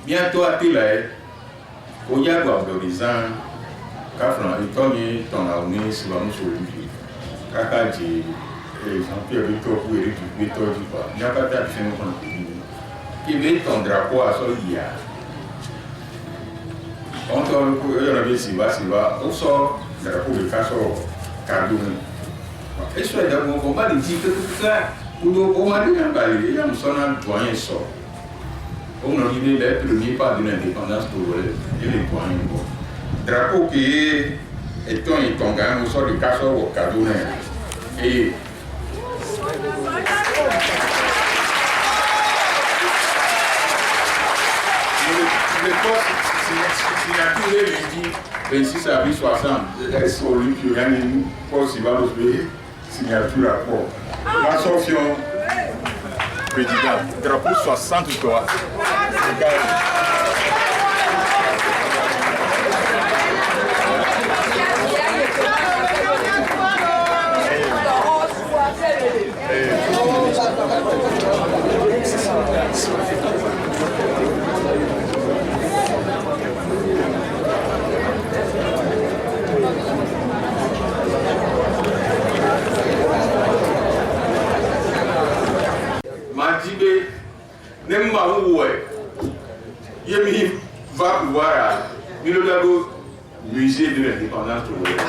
bientôt à Tilaï, au Yago d'horizon, Kafran, et Tommy, ton armée, si l'on se dit, Kakaji, et Jean-Pierre Victor, ou Eric Victor, il n'y a pas d'action qu'on a qui met ton drapeau à Solia. On tourne pour eux, on va, on sort le drapeau de Kassor, Cardoun. Et soit d'abord, on va dire que tout ça, on m'a dit un balai, il y a un son doyen sort. On a dit le premier pas de l'indépendance togolaise et les doyens. Drapeau qui est ton gain au sort de Kassor au Cardoun. Et le poste, signature lundi 26 avril 60, est-ce qu'il y a une poste qui va nous payer signature à quoi? L'Assomption, président, drapeau 63. Madibé, n'aime pas où est. Il va pouvoir à le musée de l'indépendance togolaise.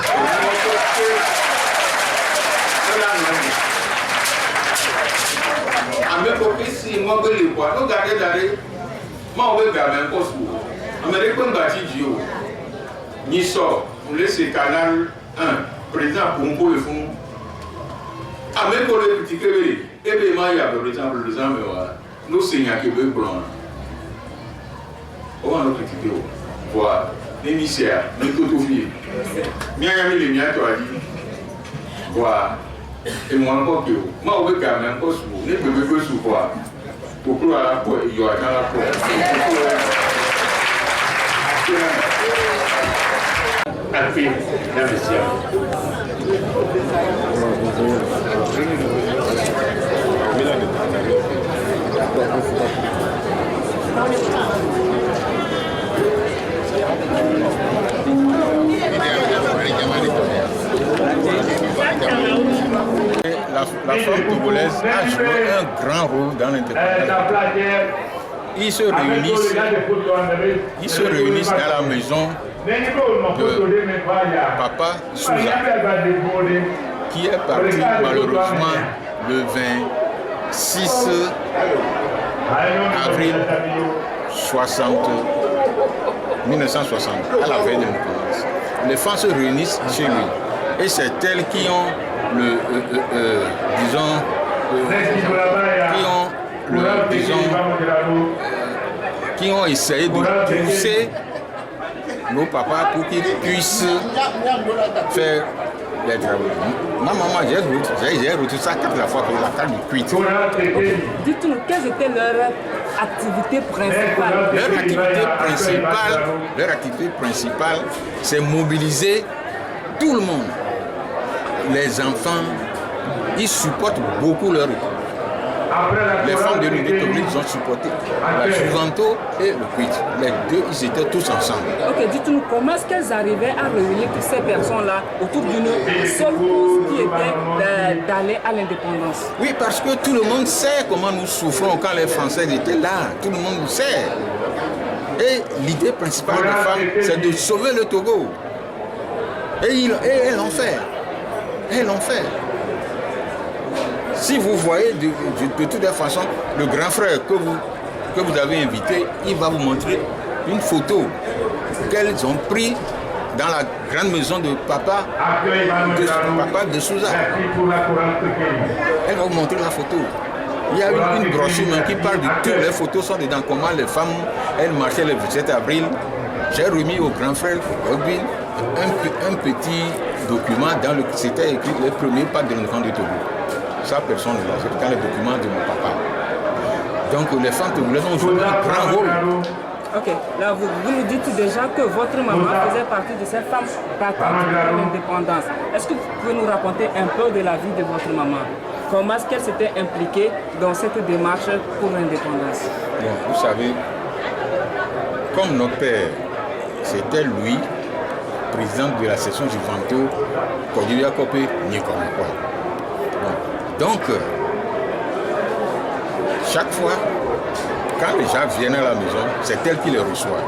A même côté, si moi je le vois, nous gardons d'aller, moi je vais garder un poste. Américain bâti Dio, ni sort, nous laissons canal 1, président Pongo le fond. A même pour le petit Kébé, et bien il y a par exemple le exemple, nous signons à Québec blanc. On va nous critiquer, voir l'émissaire, nous tout oublier. Bien ami les miens, toi dit, voir. Et moi encore que moi on veut quand même pas sous ne peut sous quoi pour que la peau il y a dans la peau Alfie la monsieur la femme togolaise a joué un grand rôle dans l'indépendance. Ils se réunissent dans la maison de Papa Souza, qui est parti malheureusement le 26 avril 1960, à la veille de l'indépendance. Les femmes se réunissent chez lui et c'est elles qui ont qui ont essayé de pousser nos papas pour qu'ils puissent faire les travaux. Ma maman, j'ai reçu ça 4 fois pour la carte du cuit. Dites-nous, quelles étaient leurs activités principales? Leur activité principale, c'est mobiliser tout le monde. Les enfants, ils supportent beaucoup leur équipe. Les femmes de l'unité togolaise ont supporté la Juventus et le Quit. Les deux, ils étaient tous ensemble. Ok, dites-nous, comment est-ce qu'elles arrivaient à réunir toutes ces personnes-là autour d'une seule cause qui était d'aller à l'indépendance? Oui, parce que tout le monde sait comment nous souffrons quand les Français étaient là. Tout le monde le sait. Et l'idée principale des femmes, c'est de sauver le Togo. Et elles l'ont fait. Elles l'ont fait. Si vous voyez de toutes les façons, le grand frère que vous avez invité, il va vous montrer une photo qu'elles ont prise dans la grande maison de Papa de Souza. Elle va vous montrer la photo. Il y a une brochure qui parle de toutes les photos sont dedans, comment les femmes, elles marchaient le 27 avril. J'ai remis au grand frère Robin un petit document dans lequel c'était écrit les premiers pas de l'indépendance du Togo. Ça, personne ne l'a, c'est dans les documents de mon papa. Donc les femmes togolaises ont joué un grand rôle. Ok, là vous nous dites déjà que votre maman faisait partie de ces femmes battantes pour l'indépendance. Est-ce que vous pouvez nous raconter un peu de la vie de votre maman? Comment est-ce qu'elle s'était impliquée dans cette démarche pour l'indépendance? Bon, vous savez, comme notre père, c'était lui, président de la section Juventus, Cordelia Copé, Nicolas. Donc, chaque fois, quand les gens viennent à la maison, c'est elle qui les reçoit.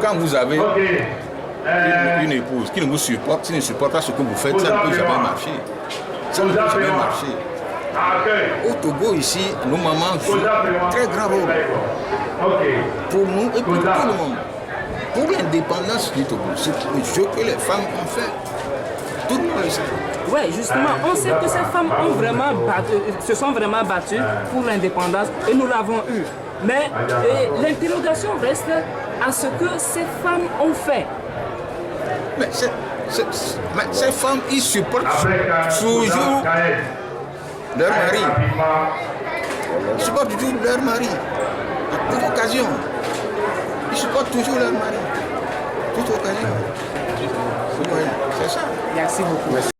Quand vous avez une épouse qui ne vous supporte, qui ne supporte pas ce que vous faites, ça ne peut jamais marcher. Ça ne peut jamais marcher. Au Togo, ici, nos mamans jouent très grand rôle. Pour nous et pour tout le monde. Pour l'indépendance du Togo, c'est ce que les femmes ont fait. Tout le monde le sait. Oui, justement, on sait que ces femmes ont vraiment se sont vraiment battues pour l'indépendance et nous l'avons eu. Mais l'interrogation reste à ce que ces femmes ont fait. Mais ces femmes, ils supportent toujours leur mari. Ils supportent toujours leur mari. À toute occasion. Ils supportent toujours leur mari. À toute occasion. C'est ça. Merci beaucoup.